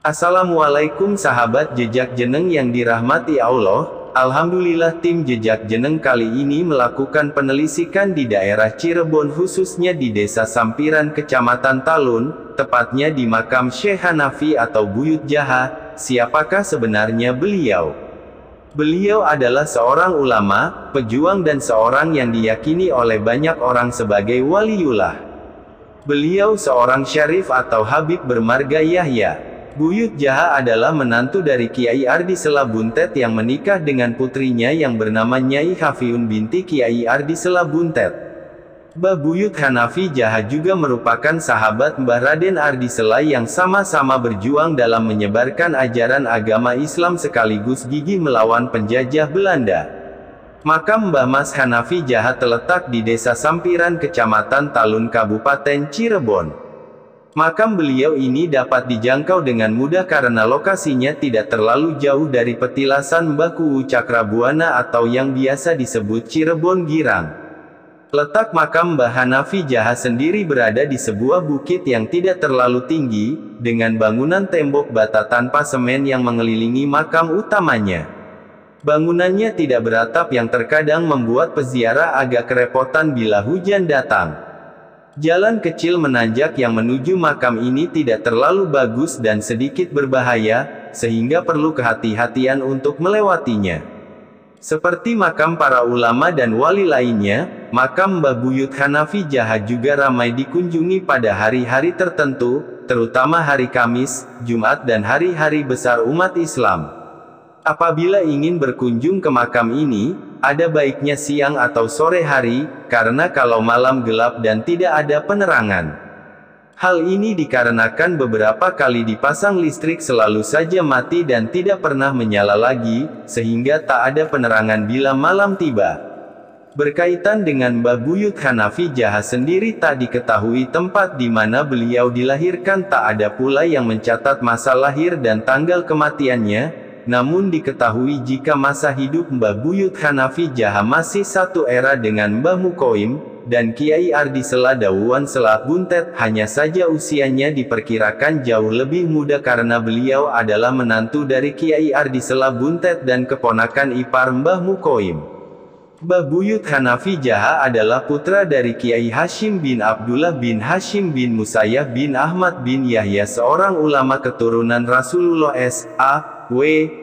Assalamualaikum sahabat Jejak Jeneng yang dirahmati Allah. Alhamdulillah tim Jejak Jeneng kali ini melakukan penelusuran di daerah Cirebon khususnya di Desa Sampiran Kecamatan Talun, tepatnya di makam Syekh Hanafi atau Buyut Jaha. Siapakah sebenarnya beliau? Beliau adalah seorang ulama, pejuang dan seorang yang diyakini oleh banyak orang sebagai waliullah. Beliau seorang syarif atau habib bermarga Yahya. Buyut Jaha adalah menantu dari Kiai Ardi Sela Buntet yang menikah dengan putrinya yang bernama Nyai Hafiun binti Kiai Ardi Sela Buntet. Mbah Buyut Hanafi Jaha juga merupakan sahabat Mbah Raden Ardi Sela yang sama-sama berjuang dalam menyebarkan ajaran agama Islam sekaligus gigih melawan penjajah Belanda. Makam Mbah Mas Hanafi Jaha terletak di Desa Sampiran Kecamatan Talun Kabupaten Cirebon. Makam beliau ini dapat dijangkau dengan mudah karena lokasinya tidak terlalu jauh dari petilasan Mbah Kuwu Cakrabuana atau yang biasa disebut Cirebon Girang. Letak makam Mbah Hanafi Jaha sendiri berada di sebuah bukit yang tidak terlalu tinggi, dengan bangunan tembok bata tanpa semen yang mengelilingi makam utamanya. Bangunannya tidak beratap yang terkadang membuat peziarah agak kerepotan bila hujan datang. Jalan kecil menanjak yang menuju makam ini tidak terlalu bagus dan sedikit berbahaya, sehingga perlu kehati-hatian untuk melewatinya. Seperti makam para ulama dan wali lainnya, makam Mbah Buyut Hanafi Jaha juga ramai dikunjungi pada hari-hari tertentu, terutama hari Kamis, Jumat dan hari-hari besar umat Islam. Apabila ingin berkunjung ke makam ini, ada baiknya siang atau sore hari, karena kalau malam gelap dan tidak ada penerangan. Hal ini dikarenakan beberapa kali dipasang listrik selalu saja mati dan tidak pernah menyala lagi, sehingga tak ada penerangan bila malam tiba. Berkaitan dengan Mbah Buyut Hanafi Jaha sendiri tak diketahui tempat di mana beliau dilahirkan, tak ada pula yang mencatat masa lahir dan tanggal kematiannya. Namun diketahui jika masa hidup Mbah Buyut Hanafi Jaha masih satu era dengan Mbah Mukoim, dan Kiai Ardi Sela Dawuan Sela Buntet, hanya saja usianya diperkirakan jauh lebih muda karena beliau adalah menantu dari Kiai Ardi Sela Buntet dan keponakan ipar Mbah Mukoim. Mbah Buyut Hanafi Jaha adalah putra dari Kiai Hashim bin Abdullah bin Hashim bin Musayyab bin Ahmad bin Yahya, seorang ulama keturunan Rasulullah S.A.W.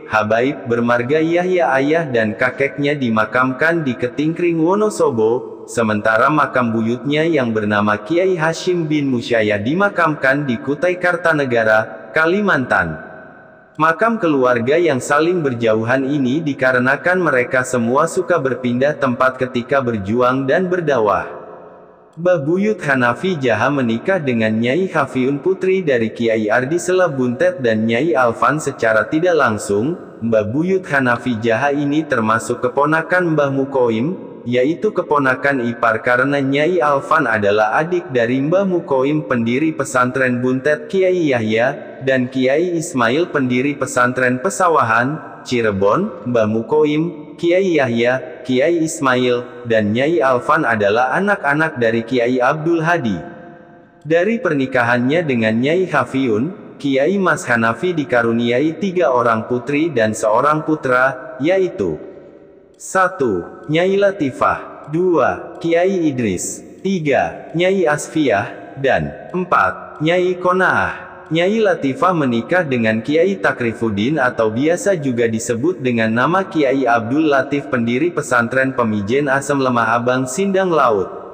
Habaib bermarga Yahya. Ayah dan kakeknya dimakamkan di Ketingkring Wonosobo, sementara makam buyutnya yang bernama Kiai Hashim bin Musayyab dimakamkan di Kutai Kartanegara, Kalimantan. Makam keluarga yang saling berjauhan ini dikarenakan mereka semua suka berpindah tempat ketika berjuang dan berdakwah. Mbah Buyut Hanafi Jaha menikah dengan Nyai Hafiun putri dari Kiai Ardi Sela Buntet dan Nyai Alfan. Secara tidak langsung, Mbah Buyut Hanafi Jaha ini termasuk keponakan Mbah Mukoim, yaitu keponakan ipar karena Nyai Alfan adalah adik dari Mbah Mukoim pendiri pesantren Buntet Kiai Yahya, dan Kiai Ismail pendiri pesantren Pesawahan, Cirebon. Mbah Mukoim, Kiai Yahya, Kiai Ismail, dan Nyai Alfan adalah anak-anak dari Kiai Abdul Hadi. Dari pernikahannya dengan Nyai Hafiun, Kiai Mas Hanafi dikaruniai 3 orang putri dan seorang putra, yaitu 1. Nyai Latifah, 2. Kiai Idris, 3. Nyai Asfiah, dan 4. Nyai Konaah. Nyai Latifah menikah dengan Kiai Takrifuddin atau biasa juga disebut dengan nama Kiai Abdul Latif pendiri pesantren Pemijen Asem Lemah Abang Sindang Laut.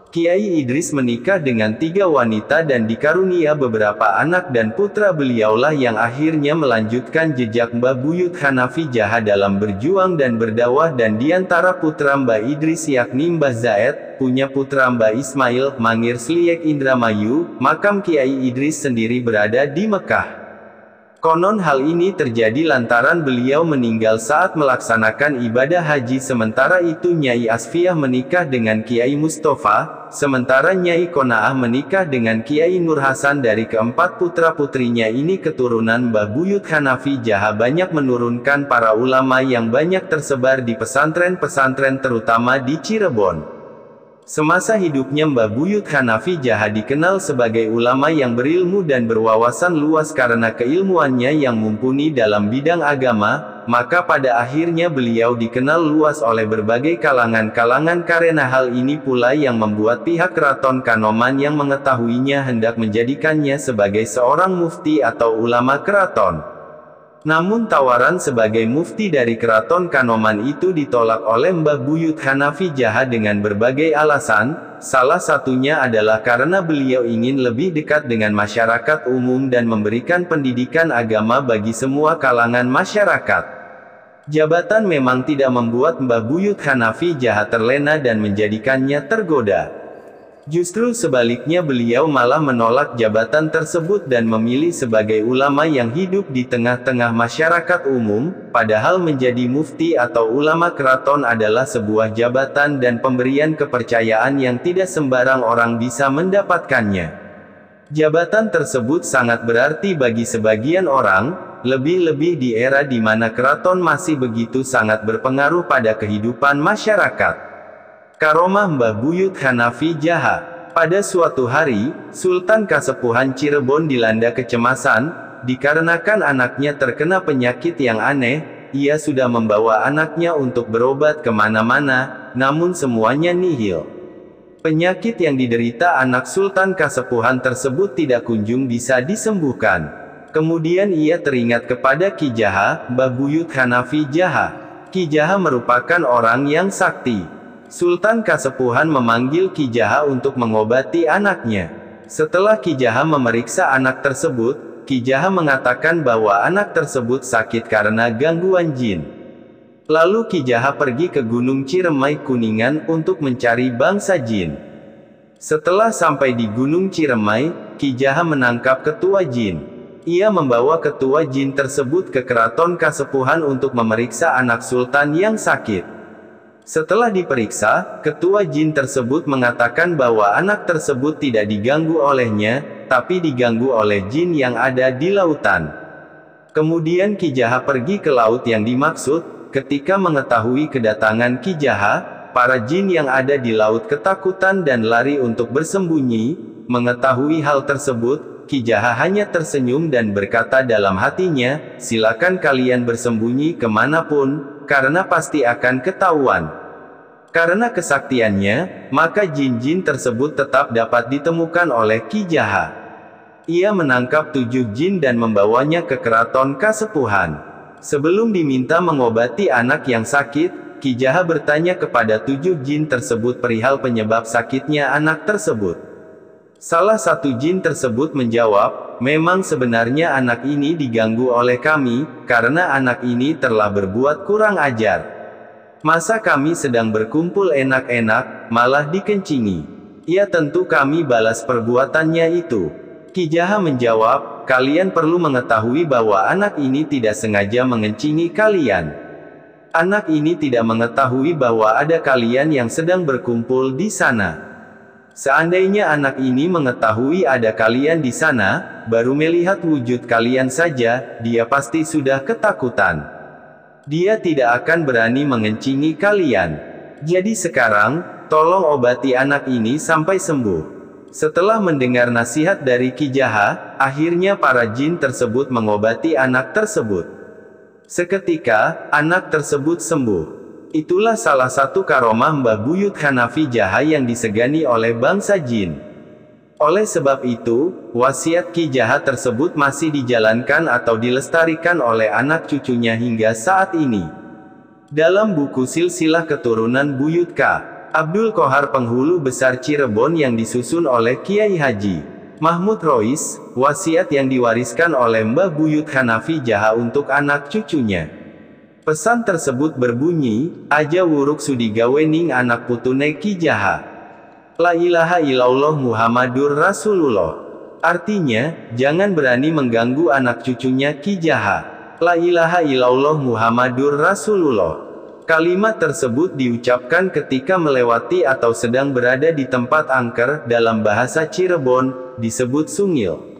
Kiai Idris menikah dengan 3 wanita dan dikarunia beberapa anak, dan putra beliaulah yang akhirnya melanjutkan jejak Mbah Buyut Hanafi Jaha dalam berjuang dan berdakwah. Dan diantara putra Mbah Idris yakni Mbah Zaid, punya putra Mbah Ismail, Mangir Sliek Indramayu. Makam Kiai Idris sendiri berada di Mekah. Konon hal ini terjadi lantaran beliau meninggal saat melaksanakan ibadah haji. Sementara itu Nyai Asfiah menikah dengan Kiai Mustafa, sementara Nyai Konaah menikah dengan Kiai Nur Hasan. Dari keempat putra-putrinya ini keturunan Mbah Buyut Hanafi Jaha banyak menurunkan para ulama yang banyak tersebar di pesantren-pesantren terutama di Cirebon. Semasa hidupnya Mbah Buyut Hanafi Jaha dikenal sebagai ulama yang berilmu dan berwawasan luas karena keilmuannya yang mumpuni dalam bidang agama, maka pada akhirnya beliau dikenal luas oleh berbagai kalangan karena hal ini pula yang membuat pihak Keraton Kanoman yang mengetahuinya hendak menjadikannya sebagai seorang mufti atau ulama keraton. Namun tawaran sebagai mufti dari Keraton Kanoman itu ditolak oleh Mbah Buyut Hanafi Jaha dengan berbagai alasan, salah satunya adalah karena beliau ingin lebih dekat dengan masyarakat umum dan memberikan pendidikan agama bagi semua kalangan masyarakat. Jabatan memang tidak membuat Mbah Buyut Hanafi Jaha terlena dan menjadikannya tergoda. Justru sebaliknya beliau malah menolak jabatan tersebut dan memilih sebagai ulama yang hidup di tengah-tengah masyarakat umum, padahal menjadi mufti atau ulama keraton adalah sebuah jabatan dan pemberian kepercayaan yang tidak sembarang orang bisa mendapatkannya. Jabatan tersebut sangat berarti bagi sebagian orang, lebih-lebih di era di mana keraton masih begitu sangat berpengaruh pada kehidupan masyarakat. Karomah Mbah Buyut Hanafi Jaha. Pada suatu hari, Sultan Kasepuhan Cirebon dilanda kecemasan, dikarenakan anaknya terkena penyakit yang aneh. Ia sudah membawa anaknya untuk berobat kemana-mana, namun semuanya nihil. Penyakit yang diderita anak Sultan Kasepuhan tersebut tidak kunjung bisa disembuhkan. Kemudian ia teringat kepada Ki Jaha, Mbah Buyut Hanafi Jaha. Ki Jaha merupakan orang yang sakti. Sultan Kasepuhan memanggil Ki Jaha untuk mengobati anaknya. Setelah Ki Jaha memeriksa anak tersebut, Ki Jaha mengatakan bahwa anak tersebut sakit karena gangguan jin. Lalu Ki Jaha pergi ke Gunung Ciremai Kuningan untuk mencari bangsa jin. Setelah sampai di Gunung Ciremai, Ki Jaha menangkap ketua jin. Ia membawa ketua jin tersebut ke Keraton Kasepuhan untuk memeriksa anak sultan yang sakit. Setelah diperiksa, ketua jin tersebut mengatakan bahwa anak tersebut tidak diganggu olehnya, tapi diganggu oleh jin yang ada di lautan. Kemudian Ki Jaha pergi ke laut yang dimaksud. Ketika mengetahui kedatangan Ki Jaha, para jin yang ada di laut ketakutan dan lari untuk bersembunyi. Mengetahui hal tersebut, Ki Jaha hanya tersenyum dan berkata dalam hatinya, "Silakan kalian bersembunyi kemanapun, karena pasti akan ketahuan." Karena kesaktiannya, maka jin-jin tersebut tetap dapat ditemukan oleh Ki Jaha. Ia menangkap 7 jin dan membawanya ke Keraton Kasepuhan. Sebelum diminta mengobati anak yang sakit, Ki Jaha bertanya kepada 7 jin tersebut perihal penyebab sakitnya anak tersebut. Salah satu jin tersebut menjawab, "Memang sebenarnya anak ini diganggu oleh kami, karena anak ini telah berbuat kurang ajar. Masa kami sedang berkumpul enak-enak, malah dikencingi. Ya tentu kami balas perbuatannya itu." Ki Jaha menjawab, "Kalian perlu mengetahui bahwa anak ini tidak sengaja mengencingi kalian. Anak ini tidak mengetahui bahwa ada kalian yang sedang berkumpul di sana. Seandainya anak ini mengetahui ada kalian di sana, baru melihat wujud kalian saja, dia pasti sudah ketakutan. Dia tidak akan berani mengencingi kalian. Jadi sekarang, tolong obati anak ini sampai sembuh." Setelah mendengar nasihat dari Ki Jaha, akhirnya para jin tersebut mengobati anak tersebut. Seketika, anak tersebut sembuh. Itulah salah satu karomah Mbah Buyut Hanafi Jaha yang disegani oleh bangsa jin. Oleh sebab itu, wasiat Ki Jaha tersebut masih dijalankan atau dilestarikan oleh anak cucunya hingga saat ini. Dalam buku Silsilah Keturunan Buyut K. Abdul Qohar Penghulu Besar Cirebon yang disusun oleh Kiai Haji Mahmud Rois, wasiat yang diwariskan oleh Mbah Buyut Hanafi Jaha untuk anak cucunya. Pesan tersebut berbunyi, "Aja wuruk sudi gawening anak putune Ki Jaha. La ilaha illallah Muhammadur Rasulullah." Artinya, jangan berani mengganggu anak cucunya Ki Jaha. La ilaha illallah Muhammadur Rasulullah. Kalimat tersebut diucapkan ketika melewati atau sedang berada di tempat angker, dalam bahasa Cirebon, disebut sungil.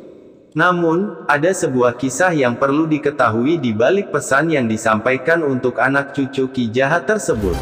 Namun, ada sebuah kisah yang perlu diketahui di balik pesan yang disampaikan untuk anak cucu Ki Jaha tersebut.